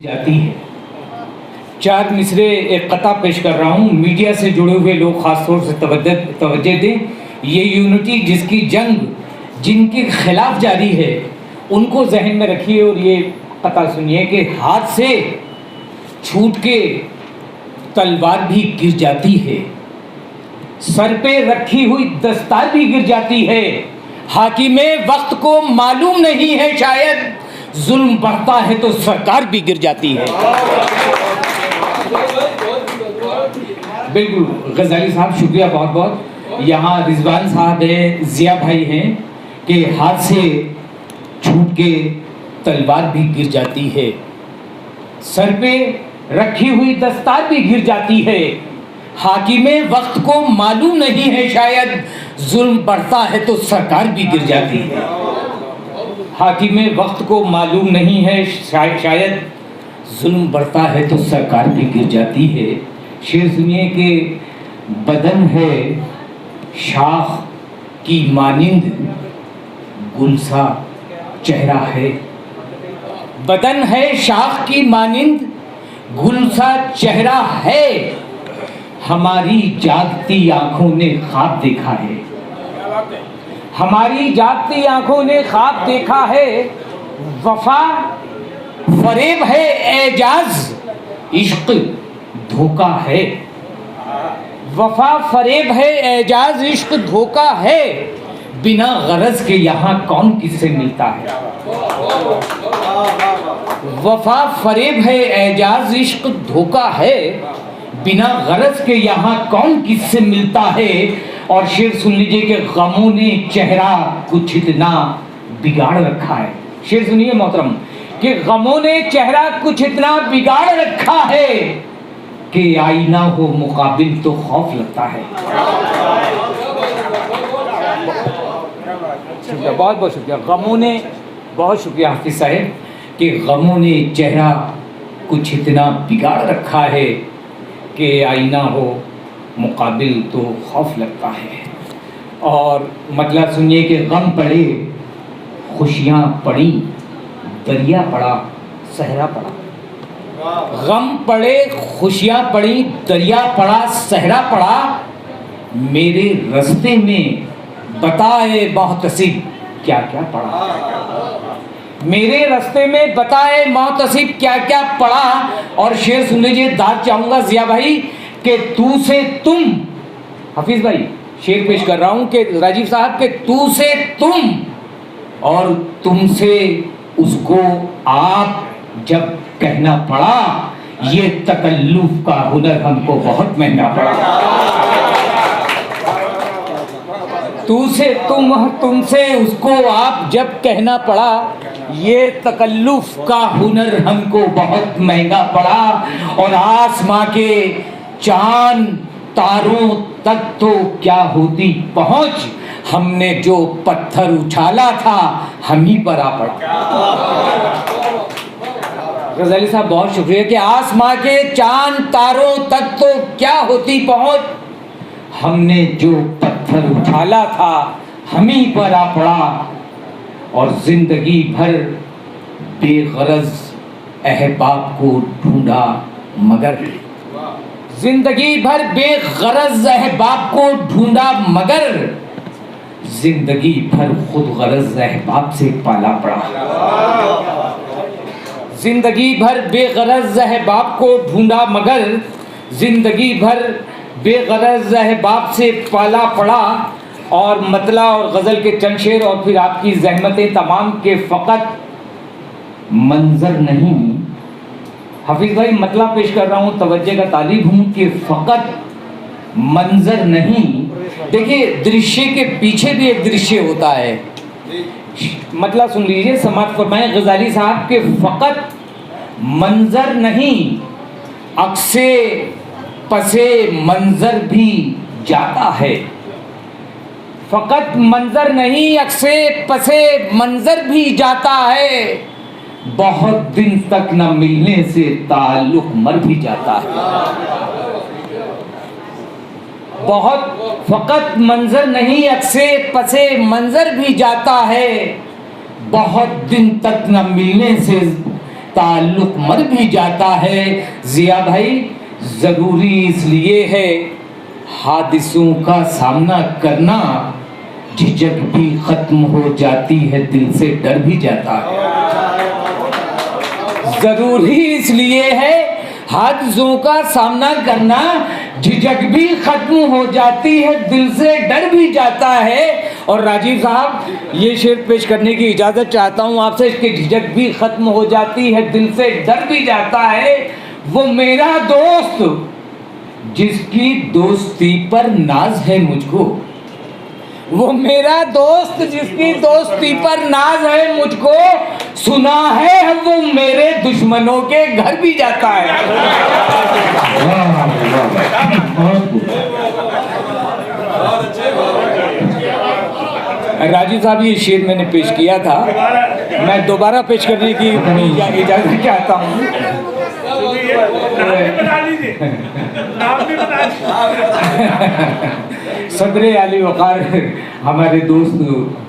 जाती है। चार मिसरे एक कथा पेश कर रहा हूँ। मीडिया से जुड़े हुए लोग खासतौर से तवज्जो दें। ये यूनिटी जिसकी जंग जिनके खिलाफ जारी है उनको जहन में रखिए और ये कथा सुनिए कि हाथ से छूट के तलवार भी गिर जाती है, सर पे रखी हुई दस्तार भी गिर जाती है। हाकिमे वक्त को मालूम नहीं है शायद जुल्म बढ़ता है तो सरकार भी गिर जाती है। बिल्कुल गजाली साहब शुक्रिया बहुत बहुत। यहाँ रिजवान साहब हैं, जिया भाई हैं कि हाथ से छूट के तलवार भी गिर जाती है, सर पे रखी हुई दस्तार भी गिर जाती है। हाकिमे वक्त को मालूम नहीं है शायद जुल्म बढ़ता है तो सरकार भी गिर जाती है। हाकिमे वक्त को मालूम नहीं है शायद जुल्म बढ़ता है तो सरकार भी गिर जाती है। शेर सुनिए कि बदन है शाख की मानिंद गुलसा चेहरा है, बदन है शाख की मानिंद गुलसा चेहरा है। हमारी जागती आंखों ने ख्वाब देखा है, हमारी जागती आंखों ने ख्वाब देखा है। वफा फरेब है एजाज इश्क धोखा है, वफा फरेब है एजाज इश्क धोखा है। बिना गरज के यहाँ कौन किससे मिलता है। वफा फरेब है एजाज इश्क धोखा है, बिना गरज के यहाँ कौन किससे मिलता है। और शेर सुन लीजिए कि गमों ने चेहरा कुछ इतना बिगाड़ रखा है। शेर सुनिए मोहतरम कि गमों ने चेहरा कुछ इतना बिगाड़ रखा है कि आईना हो मुकाबिल तो खौफ लगता है। शुक्रिया, बहुत बहुत शुक्रिया। गमों ने, बहुत शुक्रिया हाफिज साहब कि गमों ने चेहरा कुछ इतना बिगाड़ रखा है कि आईना हो मुकाबिल तो खौफ लगता है। और मतलब सुनिए कि गम पड़े खुशियाँ पड़ी दरिया पड़ा सहरा पड़ा। गम पड़े खुशियाँ पड़ी दरिया पड़ा सहरा पड़ा। मेरे रास्ते में बताए मोहतसिब क्या क्या पड़ा, मेरे रास्ते में बताए मोहतसिब क्या क्या पड़ा। और शेर सुन लीजिए, दाद चाहूँगा जिया भाई कि तू से तुम, हाफिज भाई शेर पेश कर रहा हूँ कि राजीव साहब के तू से तुम और तुमसे उसको आप जब कहना पड़ा, ये तकल्लुफ का हुनर हमको बहुत महंगा पड़ा। तू से तुम तुमसे उसको आप जब कहना पड़ा, ये तकल्लुफ का हुनर हमको बहुत महंगा पड़ा। और आसमां के चांद तारों तक तो क्या होती पहुंच, हमने जो पत्थर उछाला था हम ही पर आ पड़ा। गजाली साहब बहुत शुक्रिया कि आसमां के चांद तारों तक तो क्या होती पहुंच, हमने जो पत्थर उछाला था हम ही पर आ पड़ा। और जिंदगी भर बेगरज अहबाब को ढूंढा मगर, जिंदगी भर बेगरज अहबाब को ढूंढा मगर, जिंदगी भर खुद गरज अहबाब से पाला पड़ा। जिंदगी भर बेगरज अहबाब को ढूंढा मगर, जिंदगी भर बेगरज अहबाब से पाला पड़ा। और मतला और गज़ल के चंद शेर और फिर आपकी ज़हमतें तमाम के फ़कत मंजर नहीं। हाफिज़ भाई मतला पेश कर रहा हूँ, तवज्जो का तालिब हूँ कि फ़कत मंजर नहीं। देखिए दृश्य के पीछे भी एक दृश्य होता है। मतलब सुन लीजिए, समात फरमाए गजाली साहब के फ़कत मंजर नहीं, अक्से पसे मंजर भी जाता है। फ़कत मंजर नहीं अक्से पसे मंजर भी जाता है। बहुत दिन तक न मिलने से ताल्लुक मर भी जाता है। बहुत फ़कत मंजर नहीं अक्से पसे मंजर भी जाता है। बहुत दिन तक न मिलने से ताल्लुक मर भी जाता है। जिया भाई, ज़रूरी इसलिए है हादिसों का सामना करना, झिझक भी खत्म हो जाती है, दिल से डर भी जाता है। ज़रूरी इसलिए है हादिसों का सामना करना, झिझक भी खत्म हो जाती है, दिल से डर भी जाता है। और राजीव साहब, ये शेर पेश करने की इजाज़त चाहता हूँ आपसे कि झिझक भी खत्म हो जाती है, दिल से डर भी जाता है। वो मेरा दोस्त जिसकी दोस्ती पर नाज है मुझको, वो मेरा दोस्त जिसकी दोस्ती पर नाज है मुझको, सुना है वो मेरे दुश्मनों के घर भी जाता है। राजीव साहब, ये शेर मैंने पेश किया था, मैं दोबारा पेश करने की इजाजत चाहता हूँ। सदरे आली वक़ार हमारे दोस्त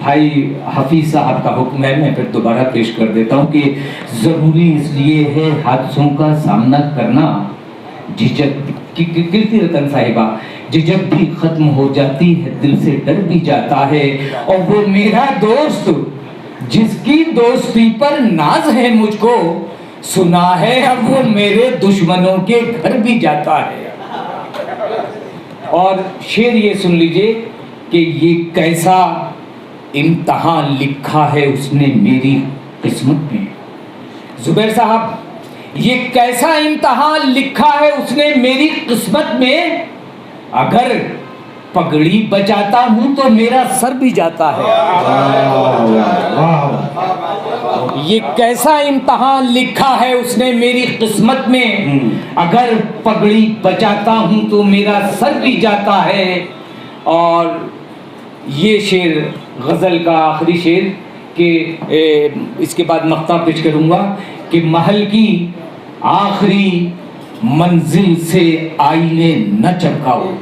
भाई हफीज़ साहब का हुक्म है, मैं फिर दोबारा पेश कर देता हूँ कि ज़रूरी इसलिए है हादसों का सामना करना, झिझक की कीर्ति रतन साहिबा, झिझक भी खत्म हो जाती है, दिल से डर भी जाता है। और वो मेरा दोस्त जिसकी दोस्ती पर नाज है मुझको, सुना है अब वो मेरे दुश्मनों के घर भी जाता है। और शेर ये सुन लीजिए कि ये कैसा इम्तिहान लिखा है उसने मेरी किस्मत में। जुबैर साहब, ये कैसा इम्तिहान लिखा है उसने मेरी किस्मत में, अगर पगड़ी बचाता हूं तो मेरा सर भी जाता है। ये कैसा इम्तिहान लिखा है उसने मेरी किस्मत में, अगर पगड़ी बचाता हूं तो मेरा सर भी जाता है। और ये शेर गज़ल का आखिरी शेर कि इसके बाद मक्ता पेश करूंगा कि महल की आखिरी मंजिल से आईने न चमकाओ।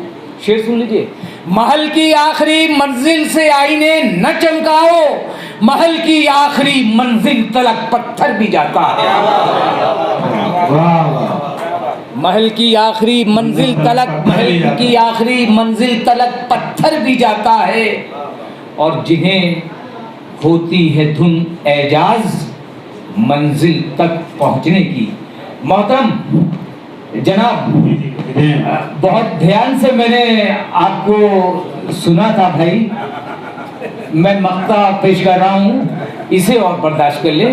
शेर सुन लीजिए, महल की आखिरी मंजिल से आईने न चमकाओ, महल की आखिरी मंजिल तलक पत्थर भी जाता है। महल की आखिरी मंजिल तलक, महल की आखिरी मंजिल तलक पत्थर भी जाता है। और जिन्हें होती है धुन एजाज मंजिल तक पहुंचने की। मोहतरम जनाब, बहुत ध्यान से मैंने आपको सुना था भाई, मैं मक्ता पेश कर रहा हूँ, इसे और बर्दाश्त कर ले।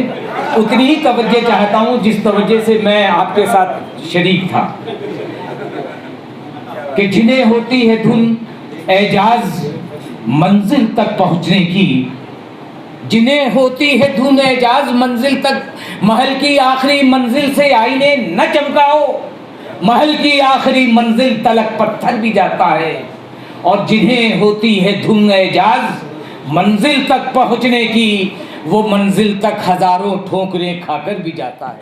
उतनी ही तवज्जो चाहता हूँ जिस तवज्जो से मैं आपके साथ शरीक था। कि जिन्हें होती है धुन एजाज मंजिल तक पहुँचने की, जिन्हें होती है धुन एजाज मंजिल तक, महल की आखिरी मंजिल से आईने न चमकाओ, महल की आखिरी मंजिल तलक पत्थर भी जाता है। और जिन्हें होती है धुन एजाज मंजिल तक पहुंचने की, वो मंजिल तक हजारों ठोकरें खाकर भी जाता है।